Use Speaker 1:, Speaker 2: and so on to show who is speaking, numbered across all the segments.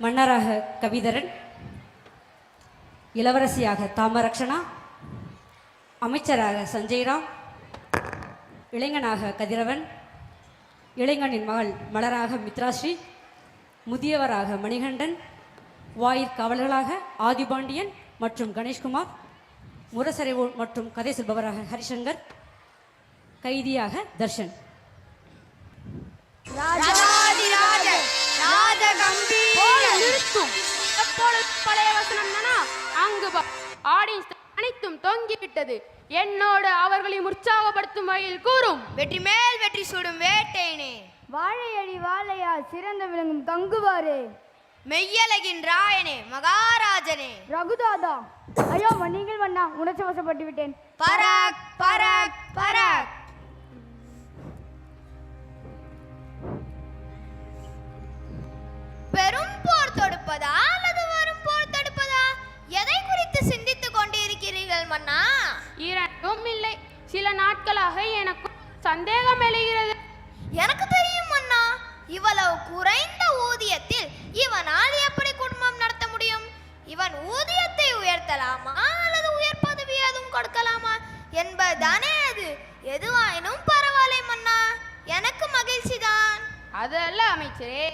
Speaker 1: மன்னராக கவிதரன், இளவரசியாக தாமரக்ஷனா, அமைச்சராக சஞ்சய்ராம், இளைஞனாக கதிரவன், இளைஞனின் மகள் மலராக மித்ராஸ்ரீ, முதியவராக மணிகண்டன், வாயிற்காவலர்களாக ஆதிபாண்டியன் மற்றும் கணேஷ்குமார், முரசறைவு மற்றும் கதை சொல்பவராக ஹரிசங்கர், கைதியாக தர்ஷன்.
Speaker 2: பழைய வசனம் அங்கு ஆடியன்ஸ் அனைத்தும் தொங்கிவிட்டது. என்னோடு அவர்களையும் உற்சாகப்படுத்தும் வகையில் கூறும்.
Speaker 3: வெற்றி மேல் வெற்றி சூடும் வேட்டையனே,
Speaker 4: வாழையடி வாழையா சிறந்த விளங்கும் தங்குவாரே,
Speaker 3: மெய்யழகின் ராயனே, மகாராஜனே,
Speaker 4: ரகுதாதா. ஐயோ நீங்கள் வண்ணா, உணர்ச்சி வசப்பட்டு விட்டேன்.
Speaker 3: பராக் பராக் பராக். பெரும் போர் தொடுப்பதா அல்லது வரும் போர் தடுப்பதா? எதை குறித்து சிந்தித்துக் கொண்டிருக்கிறீர்கள் மன்னா?
Speaker 2: இரண்டும் இல்லை. சில நாட்களாக எனக்கு சந்தேகம் எழுகிறது.
Speaker 3: எனக்கு தெரியும் மன்னா, இவ்வளவு குறைந்த ஊதியத்தில் இவனால் எப்படி குடும்பம் நடத்த முடியும்? இவன் ஊதியத்தை உயர்த்தலாமா அல்லது உயர் பதவி எதுவும் கொடுக்கலாமா என்பதுதானே அது. எதுவாயினும் பரவாயில்லை மன்னா, எனக்கு மகிழ்ச்சி தான்.
Speaker 2: அதல்ல அமைச்சரே,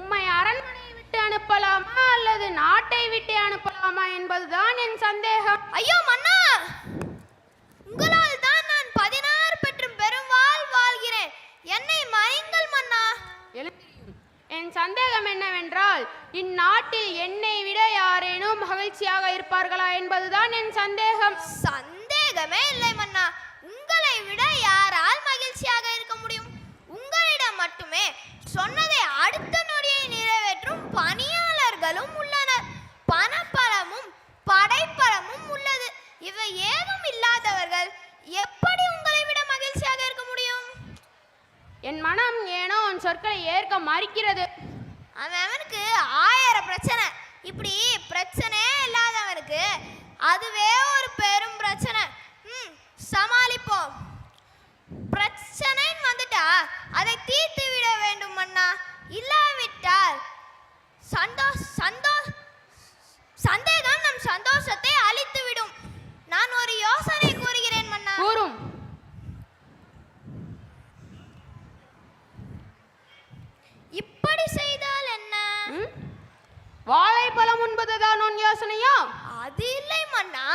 Speaker 2: உம்மை அரண்மனையை விட்டு அனுப்பலாமா அல்லது நாட்டை விட்டு அனுப்பலாமா என்பதுதான் என் சந்தேகம்.
Speaker 3: ஐயோ மன்னா, உங்களால் தான் நான் 16 பெற்றும் பெரும் வாழ்கிறேன். என்னை மயங்கள் மன்னா.
Speaker 2: என் சந்தேகம் என்னவென்றால், இந்நாட்டில் என்னை விட யாரேனும் மகிழ்ச்சியாக இருப்பார்களா என்பதுதான் என் சந்தேகம்.
Speaker 3: சந்தேகமே இல்லை மன்னா, உங்களை விட யாரால் மகிழ்ச்சியாக இருக்க முடியும்? உங்களிடம் மட்டுமே சொன்னதை அடுத்த நொடியை நிறைவேற்றும் பணியாளர்களும் உள்ளனர். பணப்பலமும் படைப்பலமும் உள்ளது. இவை ஏதும் இல்லாதவர்கள் எப்படி உங்களை விட மகிழ்ச்சியாக இருக்க முடியும்?
Speaker 2: என் மனம் ஏனோ உன் சொற்களை ஏற்க மறுக்கிறது.
Speaker 3: அவனுக்கு 1000 பிரச்சனை. இப்படி பிரச்சனையே இல்லாதவனுக்கு அதுவே ஒரு பெரும் பிரச்சனை. சமாளிப்போம். பிரச்சனைன்னு வந்துட்டா அதை தீர்த்து விட வேண்டும் மன்னா. இல்லாவிட்டால் சந்தேகம் நம் சந்தோஷத்தை அழித்து விடும். நான் ஒரு யோசனை கூறுகிறேன் மன்னா.
Speaker 2: கூறும்.
Speaker 3: இப்படி செய்தால் என்ன?
Speaker 2: வாழைப்பழம் உண்பதுதான் உன் யோசனையா?
Speaker 3: அது இல்லை மன்னா,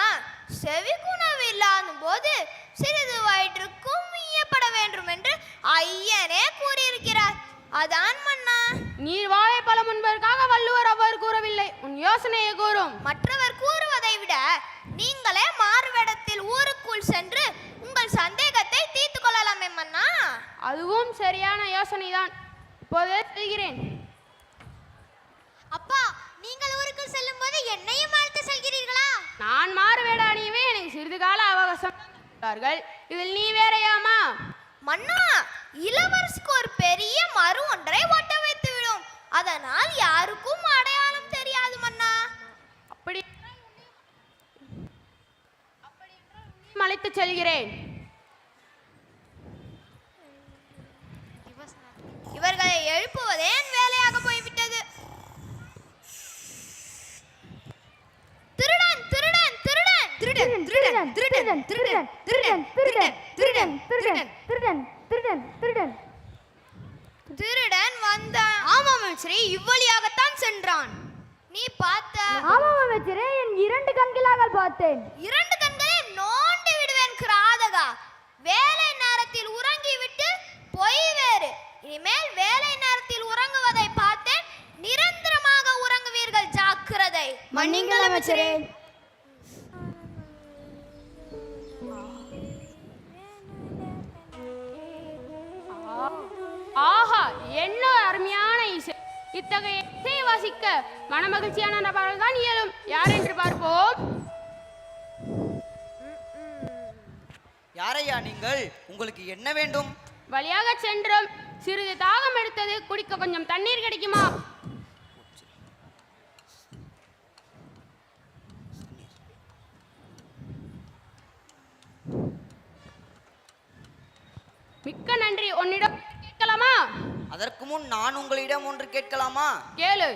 Speaker 3: செவிக்குணவு இல்லாத போது சிறிது வயிற்றுக்கும் ஈயப்பட வேண்டும் என்று ஐயனே கூறியிருக்கிறார். அதான் மன்னா.
Speaker 2: நீர் வாழைப்பழம் உண்பதற்காக வள்ளுவர் அவ்வாறு கூறவில்லை. உன் யோசனையை கூறும்.
Speaker 3: மற்றவர் கூறுவதை விட நீங்களே மாறுவேடத்தில் ஊருக்குள் சென்று உங்கள் சந்தேகத்தை தீர்த்து கொள்ளலாமே மன்னா.
Speaker 2: அதுவும் சரியான யோசனைதான். இப்போதே செய்கிறேன்.
Speaker 3: அப்பா, நீங்கள் ஊருக்குள் செல்லும் போது என்னையும் அழைத்து செல்கிறீர்களா?
Speaker 2: நான் மாறுவேட அணியவே எனக்கு சிறிது கால அவகாசம் தந்தார்கள். இதில் நீ வேறையாமா?
Speaker 3: மன்னா, இளவரசிக்கு ஒரு பெரிய மறு ஒன்றை ஒட்ட வைத்து விடும். அதனால் யாருக்கும் அடையாளம் தெரியாது மன்னா.
Speaker 2: அப்படி அழைத்து செல்கிறேன்.
Speaker 3: இவர்களை எழுப்புவதே என் வேலையாக போய்விட்டது. திருடன் திருடன் திருடன் திருடன் திருடன் திருடன் திருடன் திருடன் திருடன் திருடன் திருடன்
Speaker 4: திருடன் திருடன் திருடன்
Speaker 3: திருடன் வந்தான். ஆமாம் சரி, இவ்வழியாகத்தான் சென்றான். நீ பார்த்த?
Speaker 4: ஆமாம் அமைச்சரே, என் 2 கண்களாக பார்த்தேன்.
Speaker 3: 2 கண்களை நோண்டி விடுவேன் கிராதகா. வேலை நேரத்தில் உறங்கிவிட்டு பொய் வேறு. இனிமேல் வேலை நேரத்தில் உறங்குவதை பார்த்தேன். நிரந்தரமாக உறங்குவீர்கள், ஜாக்கிரதை.
Speaker 4: மன்னிங்கள் அமைச்சரே.
Speaker 2: ஆஹா, என்ன அருமையான இசை! இத்தகைய இசையை வாசிக்க மனமகிழ்ச்சியான நபர்கள் தான் இயலும். யார் என்று பார்ப்போம்.
Speaker 5: யாரையா நீங்கள்? உங்களுக்கு என்ன வேண்டும்?
Speaker 2: வழியாக சென்றோம். சிறிது தாகம் எடுத்தது. குடிக்க கொஞ்சம் தண்ணீர் கிடைக்குமா? மிக்க நன்றி. உன்னிடம் கேட்கலாமா?
Speaker 5: அதற்கு முன் நான் உங்களிடம் ஒன்று கேட்கலாமா?
Speaker 2: கேளு.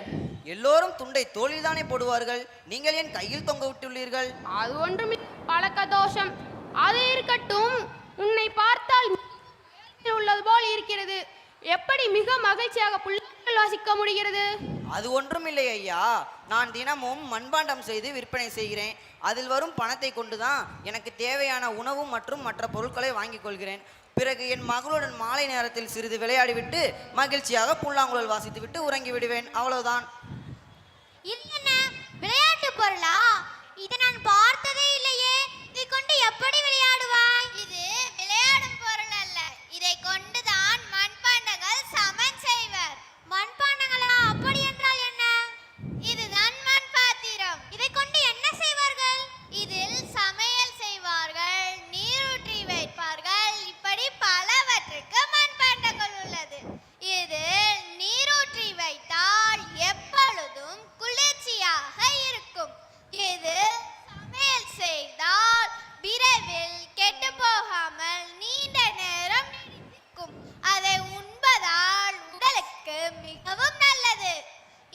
Speaker 5: எல்லோரும் துண்டை தோளில் தானே போடுவார்கள், நீங்கள் ஏன் கையில் தொங்க விட்டுள்ளீர்கள்?
Speaker 2: அது ஒன்றும் பழக்க தோஷம். அது இருக்கட்டும், உன்னை பார்த்தால் உள்ளது போல் இருக்கிறது. எப்படி மிக மகிழ்ச்சியாக புல்லாங்குழல் வாசிக்க முடிகிறது?
Speaker 5: அது ஒன்றும் இல்லை ஐயா, நான் தினமும் மண்பாண்டம் செய்து விற்பனை செய்கிறேன். அதில் வரும் பணத்தை கொண்டுதான் எனக்கு தேவையான உணவு மற்றும் மற்ற பொருட்களை வாங்கிக் கொள்கிறேன். பிறகு என் மகளுடன் மாலை நேரத்தில் சிறிது விளையாடிவிட்டு மகிழ்ச்சியாக புல்லாங்குழல் வாசித்துவிட்டு உறங்கி விடுவேன், அவ்வளவுதான்.
Speaker 3: இது என்ன விளையாட்டு பொருளா? இதை நான் பார்த்ததே இல்லையே. இதை கொண்டு எப்படி விளையாடுவாய்? இது விளையாடும் பொருள் அல்ல. இதை கொண்டுதான் மண்பாண்டங்கள் சமன் செய்வர். மண்பாண்டங்களா? அப்படி என்றால் என்ன? இதுதான் மண் பாத்திரம். இதை கொண்டு என்ன செய்வார்கள்? இதில் சமையல் செய்வார்கள், நீரூற்றி வைப்பார்கள், இப்படி பலவற்றுக்கு மண்பாண்டங்கள் உள்ளது. இது நீரூற்றி வைத்தால் எப்பொழுதும் குளிர்ச்சியாக இருக்கும். இது சமையல் செய்தால் விரைவில் கெட்டு போகாமல் நீண்ட நேரம் நீடிக்கும். அதை உண்பதால் உடலுக்கு மிகவும் நல்லது.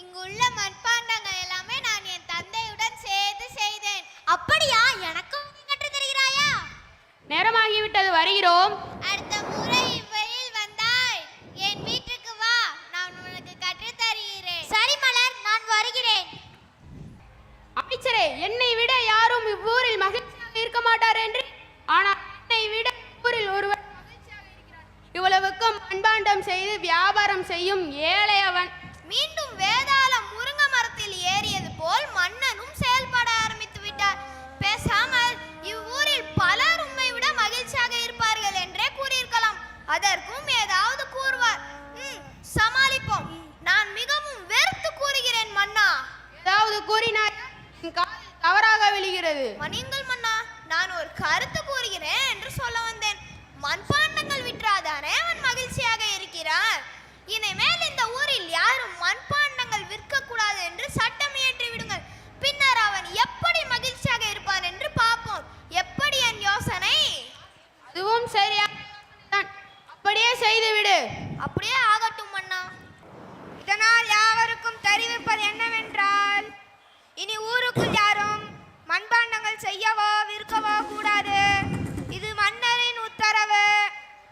Speaker 3: இங்குள்ள மண்பாண்டங்கள் எல்லாமே நான் என் தந்தையுடன் சேர்ந்து செய்தேன். அப்படியா? எனக்கும் கற்றுத் தருகிறாயா?
Speaker 2: நேரமாகிவிட்டது, வருகிறோம்.
Speaker 3: அடுத்த முறை இவ்வழியில் வந்தாய் என் வீட்டுக்கு வா, நான் உனக்கு கற்றுத் தருகிறேன். சரி மலர், நான் வருகிறேன்.
Speaker 2: அமைச்சரே, என்னை விட யாரும் இவ்வூரில் மகிழ்ச்சியாக இருக்க மாட்டார் என்று, ஆனால் என்னை விட ஊரில் ஒருவர் மகிழ்ச்சியாக இருக்கிறார். இவ்வளவுக்கும் மண்பாண்டம் செய்து வியாபாரம் செய்யும் ஏழை அவன்.
Speaker 3: மீண்டும் வேதாளம் முருங்கை மரத்தில் ஏறியது போல் மன்னனும் செயல்பட ஆரம்பித்து விட்டார். பேசாமல் இவ்வூரில் பலர் உம்மை விட மகிழ்ச்சியாக இருப்பார்கள் என்றே கூறியிருக்கலாம். அதற்கும் ஏதாவது கூறுவார். சமாளிப்போம். நான் மிகவும் வெறுத்து கூறுகிறேன் மன்னா.
Speaker 2: ஏதாவது கூறினார் என் காதில் தவறாக விழுகிறது.
Speaker 3: மணிங்கள் மன்னா, நான் ஒரு கருத்து கூறுகிறேன் என்று சொல்ல வந்தேன். மண்பாண்டங்கள் விற்றாதானே அவன் மகிழ்ச்சியாக இருக்கிறான். இனிமேல் இந்த ஊரில் யாரும் மண்பாண்டங்கள் விற்க கூடாது என்று சட்டம் இயற்றி விடுங்கள். பின்னர் அவன் எப்படி மகிழ்ச்சியாக இருப்பான் என்று பார்ப்போம். எப்படி என் யோசனை?
Speaker 2: அதுவும் சரியா, அப்படியே செய்துவிடு.
Speaker 3: அப்படியே ஆகட்டும் மன்னா. இதனால் யாவருக்கும் தெரிவிப்பது என்னவென்றால், இனி ஊருக்குள் யாரும் மண்பாண்டங்கள் செய்யவோ விற்கவோ கூடாது. இது மன்னரின் உத்தரவு.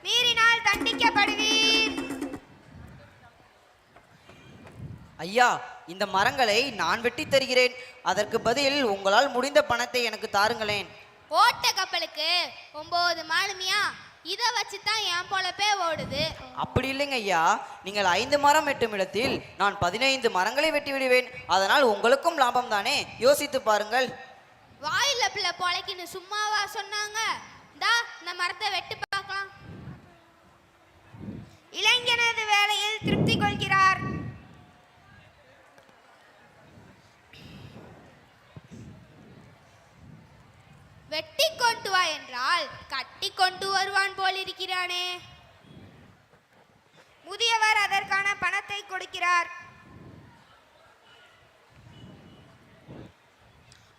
Speaker 3: மீறினால் தண்டிக்கப்படுவீர்.
Speaker 5: ஐயா, இந்த மரங்களை நான் வெட்டி தருகிறேன். அதற்கு பதில் உங்களால் முடிந்த பணத்தை எனக்கு தாருங்களேன்.
Speaker 3: ஓட்ட கப்பலுக்கு 9 மாலுமியா? இதை வச்சு தான் என் பொழப்பே ஓடுது.
Speaker 5: அப்படி இல்லைங்க ஐயா, நீங்கள் 5 மரம் வெட்டும் இடத்தில் நான் 15 மரங்களை வெட்டி விடுவேன். அதனால் உங்களுக்கும் லாபம் தானே, யோசித்து பாருங்கள்.
Speaker 3: வாயில பிள்ளை பொழைக்குன்னு சும்மாவா சொன்னாங்க? தா, இந்த மரத்தை வெட்டு பார்க்கலாம். இளைஞனது வேலையில் திருப்தி கொள்கிறார். வெட்டி கொண்டு வா என்றால் கட்டி கொண்டு வருவான் போல் இருக்கிறானே. முதியவர் அதற்கான பணத்தை கொடுக்கிறார்.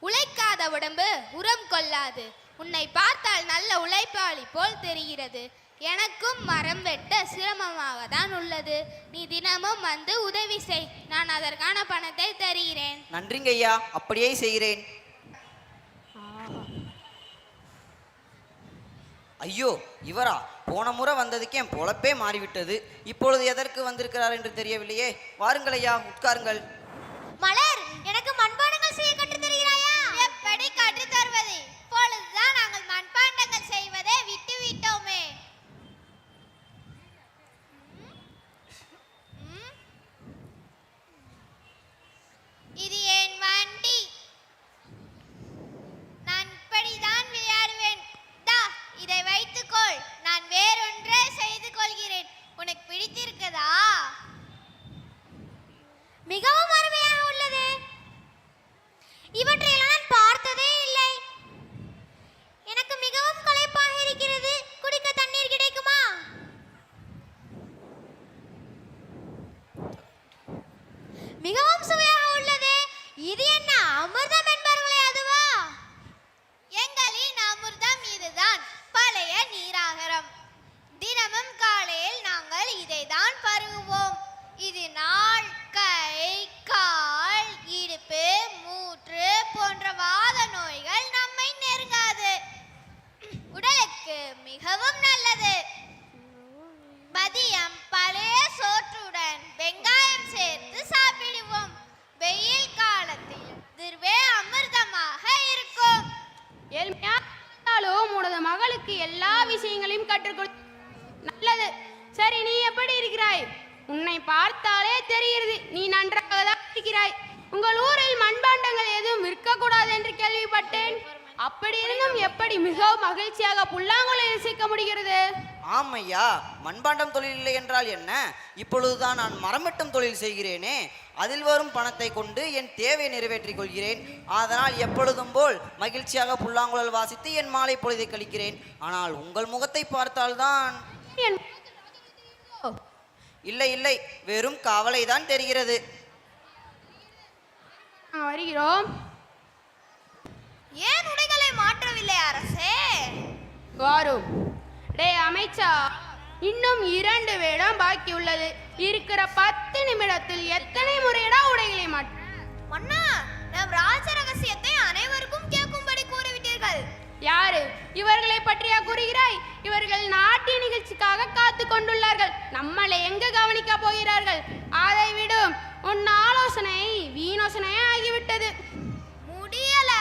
Speaker 3: உழைக்காத உடம்பு உரம் கொள்ளாது. உன்னை பார்த்தால் நல்ல உழைப்பாளி போல் தெரிகிறது. எனக்கும் மரம் வெட்ட சிரமமாக தான் உள்ளது. நீ தினமும் வந்து உதவி செய், நான் அதற்கான பணத்தை தருகிறேன்.
Speaker 5: நன்றிங்க ஐயா, அப்படியே செய்கிறேன். ஐயோ, இவரா? போன முறை வந்ததுக்கு என் பொழப்பே மாறிவிட்டது. இப்பொழுது எதற்கு வந்திருக்கிறார் என்று தெரியவில்லையே. வாருங்கள் ஐயா, உட்காருங்கள்.
Speaker 3: மலர், எனக்கு மண்பாண்டங்கள் செய்ய கற்றுத் தருகிறாயா? எப்படி கற்றுத் தருவது? இப்பொழுதுதான் நாங்கள் மண்பாண்டங்கள் செய்வதை விட்டு விட்டோமே. இது என் வண்டி. நான் இப்படிதான் விளையாடுவேன். தா, இதை வைத்துக்கொள். நான் வேறொன்றை செய்து கொள்கிறேன். உனக்கு பிடித்திருக்கதா? மிகவும் அருமையாக உள்ளது. இவற்றையெல்லாம் நான் பார்த்ததே இல்லை. எனக்கு மிகவும் களைப்பாக இருக்கிறது. குடிக்க தண்ணீர் கிடைக்குமா? மிகவும் சுவையாக உள்ளது.
Speaker 2: அப்படி இருந்தும் எப்படி மிகவும் மகிழ்ச்சியாக புல்லாங்குழல் இசைக்க முடிகிறது?
Speaker 5: ஆமையா, மண்பாண்டம் தொழில் இல்லை என்றால் என்ன? இப்பொழுதுதான் நான் மரமெட்டும் தொழில் செய்கிறேனே, அதில் வரும் பணத்தை கொண்டு என் தேவையை நிறைவேற்றிக் கொள்கிறேன். அதனால் எப்பொழுதும் போல் மகிழ்ச்சியாக புல்லாங்குழல் வாசித்து என் மாலை பொழுதை கழிக்கிறேன். ஆனால் உங்கள் முகத்தை பார்த்தால்தான் இல்லை இல்லை, வெறும் கவலை தான் தெரிகிறது.
Speaker 2: வருகிறோம்.
Speaker 3: ஏன் உடைகளை மாற்றவில்லை அரசே?
Speaker 2: வாரும். டே அமைச்சா, இன்னும் 2 வேடம் பாக்கி உள்ளது. இருக்கிற 10 நிமிடத்தில் எத்தனை முறையடா உடைகளை மாற்ற?
Speaker 3: மன்னா, நம் ராஜ ரகசியத்தை அனைவருக்கும் கேட்கும்படி கூறிவிட்டீர்கள்.
Speaker 2: யாரு இவர்களை பற்றியா கூறுகிறாய்? இவர்கள் நாட்டிய நிகழ்ச்சிக்காக காத்து கொண்டுள்ளார்கள். நம்மளை எங்கு கவனிக்க போகிறார்கள்? அதை விடும். உன் ஆலோசனை வீணோசனையே ஆகிவிட்டது.
Speaker 3: முடியல.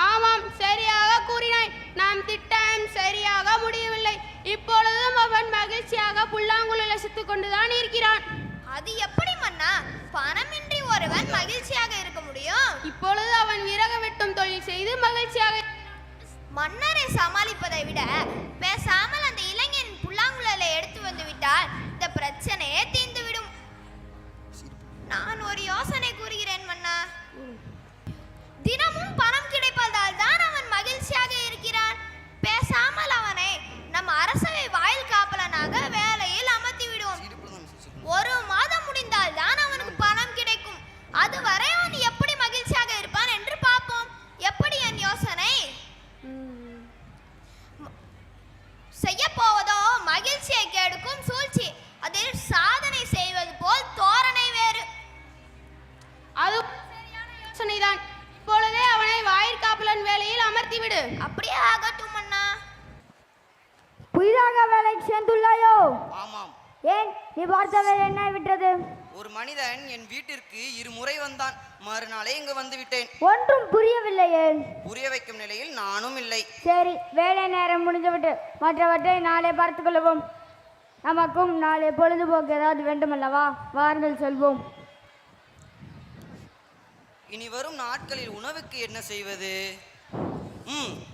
Speaker 2: ஆமாம், சரியாக கூறினாய். நாம் திட்டம் சரியாக முடியவில்லை. இப்பொழுதும் அவன் மகிழ்ச்சியாக புல்லாங்குழல் ரசித்துக் கொண்டுதான் இருக்கிறான்.
Speaker 3: அது எப்படி மன்னா? பணமின்றி ஒருவன் மகிழ்ச்சியாக இருக்க முடியும்?
Speaker 2: இப்பொழுது அவன் விறகு வெட்டும் தொழில் செய்து மகிழ்ச்சியாக.
Speaker 3: மன்னரை சமாளிப்பதை விட பேசாமல் அந்த இளைஞன் புல்லாங்குழலை எடுத்து வந்து விட்டால் இந்த பிரச்சனையே தீர்ந்துவிடும். நான் ஒரு யோசனை கூறுகிறேன் மன்னா. தினமும் பணம் கிடைப்பதால் தான் அவன் மகிழ்ச்சியாக இருக்கிறான். பேசாமல் அவனை நம் அரசவை வாயில் காப்பலனாக வேலையில் அமர்த்தி விடுவோம். 1 மாதம் முடிந்தால் தான் அவனுக்கு பணம் கிடைக்கும். அதுவரை அவன் எப்படி மகிழ்ச்சியாக இருப்பான் என்று பார்ப்போம். எப்படி என் யோசனை? செய்ய போவதோ மகிழ்ச்சியை கெடுக்கும் சூழ்ச்சி. அதில் சாதனை செய்வது போல் தோரணை வேறு.
Speaker 2: அது சரியான யோசனைதான். இப்பொழுதே அவனை வாயிற்காப்பலன் வேலையில் அமர்த்தி விடு.
Speaker 3: அப்படியே ஆகட்டும் அண்ணா.
Speaker 4: புதிதாக வேலைக்கு சேர்ந்துள்ளாயோ?
Speaker 5: ஆமாம்.
Speaker 4: ஏன், நீ பார்த்த வேலை என்ன விட்டது?
Speaker 5: ஒரு மனிதன் என் வீட்டிற்கு 2 முறை வந்தான். மறுநாளே இங்கு வந்து விட்டேன்.
Speaker 4: ஒன்றும் புரியவில்லையே.
Speaker 5: புரிய வைக்கும் நிலையில் நானும் இல்லை.
Speaker 4: சரி, வேலை நேரம் முடிந்துவிட்டு மற்றவற்றை நாளை பார்த்துக் கொள்வோம். நமக்கும் நாளை பொழுதுபோக்கு ஏதாவது வேண்டுமல்லவா? வாருங்கள் செல்வோம்.
Speaker 5: இனி வரும் நாட்களில் உணவுக்கு என்ன செய்வது?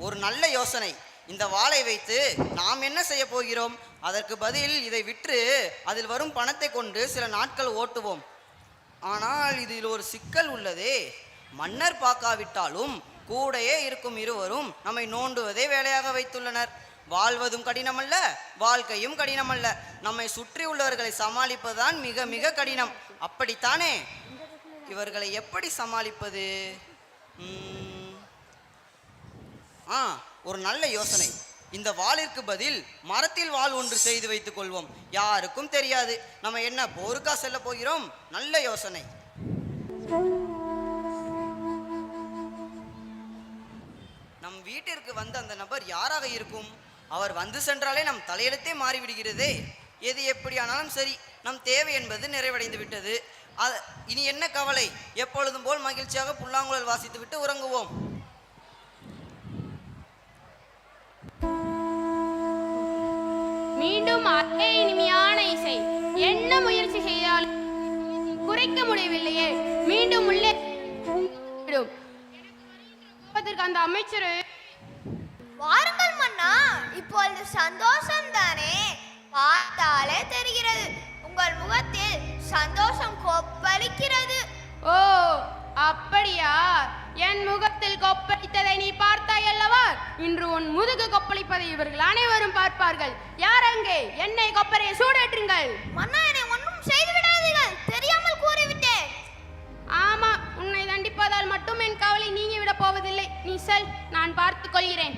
Speaker 5: ஒரு நல்ல யோசனை. இந்த வாளை வைத்து நாம் என்ன செய்ய போகிறோம்? அதற்கு பதில் இதை விற்று அதில் வரும் பணத்தை கொண்டு சில நாட்கள் ஓட்டுவோம். ஆனால் இதில் ஒரு சிக்கல் உள்ளதே. மன்னர் பார்க்காவிட்டாலும் கூடையே இருக்கும் இருவரும் நம்மை நோண்டுவதே வேலையாக வைத்துள்ளனர். வாழ்வதும் கடினமல்ல, வாழ்க்கையும் கடினமல்ல. நம்மை சுற்றி உள்ளவர்களை சமாளிப்பதுதான் மிக மிக கடினம். அப்படித்தானே? இவர்களை எப்படி சமாளிப்பது? ஒரு நல்ல யோசனை. இந்த வாளிற்கு பதில் மரத்தில் வாள் ஒன்று செய்து வைத்துக் கொள்வோம். யாருக்கும் தெரியாது. நம்ம என்ன போருக்கா செல்ல போகிறோம்? நல்ல யோசனை. நம் வீட்டிற்கு வந்த அந்த நபர் யாராக இருக்கும்? அவர் வந்து சென்றாலே நம் தலையெழுத்தே மாறிவிடுகிறதே. எது எப்படியானாலும் சரி, நம் தேவை என்பது நிறைவடைந்து விட்டது. இனி என்ன கவலை? எப்பொழுதும் போல் மகிழ்ச்சியாக புல்லாங்குழல் வாசித்து விட்டு உறங்குவோம்.
Speaker 2: மீண்டும் அதே இனிமையான இசை. என்ன முயற்சி செய்தாலும் குறைக்க முடியவில்லையே. மீண்டும் உள்ளே அந்த அமைச்சர்.
Speaker 3: வாருங்கள் மன்னா, இப்பொழுது சந்தோஷம் தானே? பார்த்தாலே தெரிகிறது. உங்கள் முகத்தில் சந்தோஷம் கொப்பளிக்கிறது.
Speaker 2: ஓ, அப்படியா? என் முகத்தில் கொப்பளித்ததை நீ பார்த்தாய் அல்லவா? இன்று உன் முதுகு கொப்பளிப்பதை இவர்கள் அனைவரும் பார்ப்பார்கள். யார் அங்கே? என்னை கொப்பரையை சூடேற்றுங்கள்.
Speaker 3: மன்னா, என்னை ஒன்றும் செய்து விடாதீர்கள். தெரியாமல் கூறிவிட்டேன்.
Speaker 2: ஆமா, உன்னை தண்டிப்பதால் மட்டும் என் கவலை நீங்கிவிடப் போவதில்லை. நீ செல், நான் பார்த்துக் கொள்கிறேன்.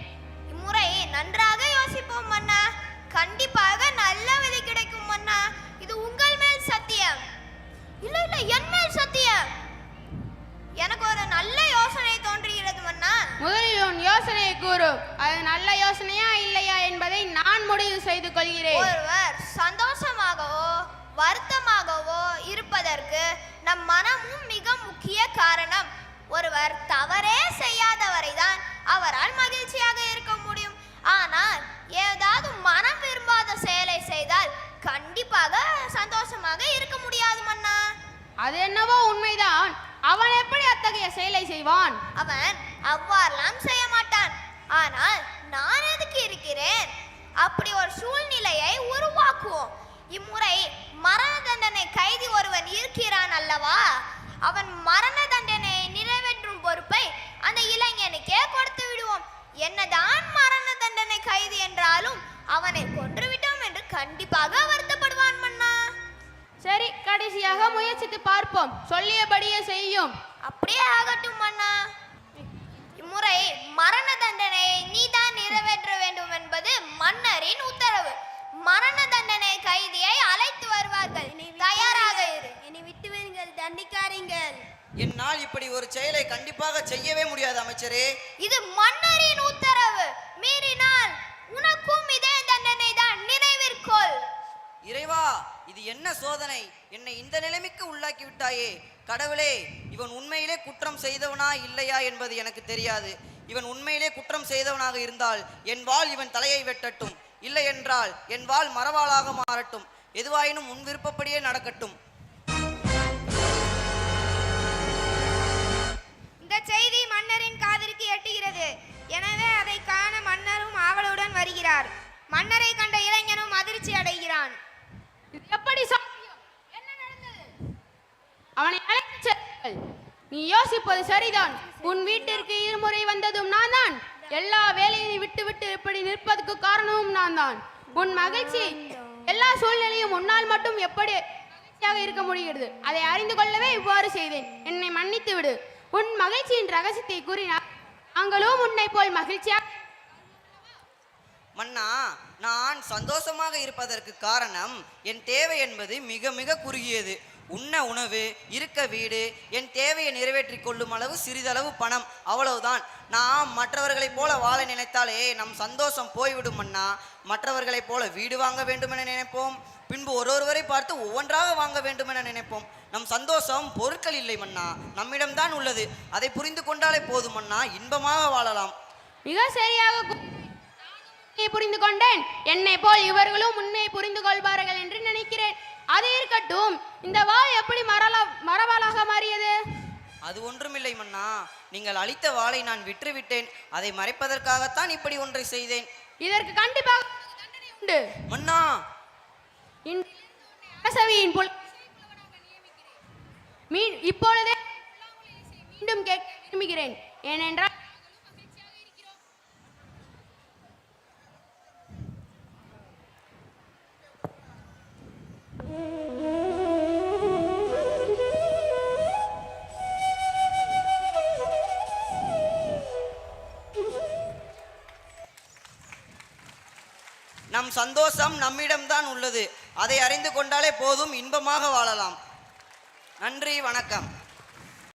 Speaker 3: இம்முறை நன்றாக யோசிப்போம் மன்னா. கண்டிப்பாக நல்ல விலை கிடைக்கும் மன்னா. இது உங்கள் மேல் சத்தியம். இல்ல இல்ல, என் மேல் சத்தியம். எனக்கு ஒரு நல்ல யோசனை தோன்றுகிறது மன்னா.
Speaker 2: முதலில் உன் யோசனையை கூறு. அது நல்ல யோசனையா இல்லையா என்பதை நான் முடிவு செய்து கொள்கிறேன்.
Speaker 3: ஒருவர் சந்தோஷமாகவோ வருத்தமாகவோ இருப்பதற்கு நம் மனமும் மிக முக்கிய காரணம். ஒருவர் தவறே செய்யாதவரை தான் அவரால் மகிழ்ச்சியாக இருக்க முடியும். ஆனால் ஏதாவது மனம் விரும்பாத செயலை செய்தால் கண்டிப்பாக சந்தோஷமாக இருக்க முடியாது மன்னா.
Speaker 2: அது என்னவோ உண்மைதான். அவன் எப்படி அத்தகைய செயலை செய்வான்?
Speaker 3: அவன் அவ்வாறெல்லாம் செய்ய மாட்டான். ஆனால் நான் எதுக்கு இருக்கிறேன்? அப்படி ஒரு சூழ்நிலையை உருவாக்குவோம். இம்முறை மரண தண்டனை கைதி ஒருவன் இருக்கிறான் அல்லவா, அவன் மரண தண்டனையை நிறைவேற்றும் பொறுப்பை அந்த இளைஞனுக்கே கொடுத்து விடுவோம். என்னதான் மரண தண்டனை கைதி என்றாலும் அவனை கொன்றுவிட்டோம் என்று கண்டிப்பாக வருத்தப்படுவான் மன்னா.
Speaker 2: சரி, கடைசியாக முயற்சித்து பார்ப்போம். சொல்லியபடியே செய்யும்.
Speaker 3: அப்படியே ஆகட்டும் மன்னா. இம்முறை மரண தண்டனையை நீதான் நிறைவேற்ற வேண்டும் என்பது மன்னரின் உத்தரவு. மரண தண்டனை கைதியை அழைத்து வருவார்கள். தயாராக இரு.
Speaker 6: என்னை விட்டுவிடுங்கள், தண்டிக்காதீங்கள்.
Speaker 5: என்னால் இப்படி ஒரு செயலை கண்டிப்பாக செய்யவே முடியாது அமைச்சரே.
Speaker 3: இது மன்னரின் உத்தரவு. மீறினால் உனக்கும் இதே தண்டனை தான். நினைவிற்கொள்.
Speaker 5: இறைவா, இது என்ன சோதனை! என்னை இந்த நிலைமைக்கு உள்ளாக்கி விட்டாயே. கடவுளே, இவன் உண்மையிலே குற்றம் செய்தவனா இல்லையா என்பது எனக்கு தெரியாது. இவன் உண்மையிலே குற்றம் செய்தவனாக இருந்தால் என் வாள் இவன் தலையை வெட்டட்டும், இல்லை என்றால் என் வாள் மரவாளாக மாறட்டும். எதுவாயினும் உன் விருப்பப்படியே நடக்கட்டும்.
Speaker 6: இந்த செய்தி மன்னரின் காதிற்கு எட்டுகிறது. எனவே அதை காண மன்னரும் ஆவலுடன் வருகிறார். மன்னரை கண்ட இளைஞனும் அதிர்ச்சி அடைகிறான்.
Speaker 2: இது எப்படி சாத்தியம்? என்ன நடந்தது? அவனை அழைத்துச் செல்லுங்கள். நீ யோசிப்பது சரிதான். உன் வீட்டிற்கு இருமுறை வந்ததும் நான் தான். எல்லா வேலையையும் விட்டு இப்படி நிற்பதற்கு காரணமும் நான் தான். உன் மகிழ்ச்சி எல்லா சூழ்நிலையும் உன்னால் மட்டும் எப்படி மகிழ்ச்சியாக இருக்க முடிகிறது? அதை அறிந்து கொள்ளவே இவ்வாறு செய்தேன். என்னை மன்னித்து விடு. உன் மகிழ்ச்சியின் ரகசியத்தை கூறினார். நாங்களும் உன்னை போல் மகிழ்ச்சியாக.
Speaker 5: மன்னா, நான் சந்தோஷமாக இருப்பதற்கு காரணம் என் தேவை என்பது மிக மிக குறுகியது. உண்ண உணவு, இருக்க வீடு, என் தேவையை நிறைவேற்றிக் கொள்ளும் அளவு சிறிதளவு பணம், அவ்வளவுதான். நாம் மற்றவர்களைப் போல வாழ நினைத்தாலே நம் சந்தோஷம் போய்விடும் மன்னா. மற்றவர்களைப் போல வீடு வாங்க வேண்டும் என நினைப்போம், பின்பு ஒருவரை பார்த்து ஒவ்வொன்றாக வாங்க வேண்டும் என நினைப்போம். நம் சந்தோஷம் பொருட்கள் இல்லை மன்னா, நம்மிடம்தான் உள்ளது. அதை புரிந்து கொண்டாலே போதும் மன்னா, இன்பமாக வாழலாம்.
Speaker 2: மிக சரியாக புரிந்து கொண்டேன். என்னை போல் இவர்களும் உண்மையை புரிந்து கொள்வார்கள் என்று நினைக்கிறேன். அது இருக்கட்டும், இந்த வாள் எப்படி மரவாளாக மாறியது?
Speaker 5: அது ஒன்றுமில்லை மன்னா, நீங்கள் அளித்த வாளை நான் விற்றுவிட்டேன். அதை மறைப்பதற்காகத்தான் இப்படி ஒன்றை செய்தேன்.
Speaker 2: இதற்கு கண்டிப்பாக தண்டனை உண்டு
Speaker 5: மன்னா.
Speaker 2: அரசவையின் இப்பொழுதே மீண்டும் கேட்க விரும்புகிறேன். ஏனென்றால்
Speaker 5: நம் சந்தோஷம் நம்மிடம்தான் உள்ளது. அதை அறிந்து கொண்டாலே போதும், இன்பமாக வாழலாம். நன்றி, வணக்கம்.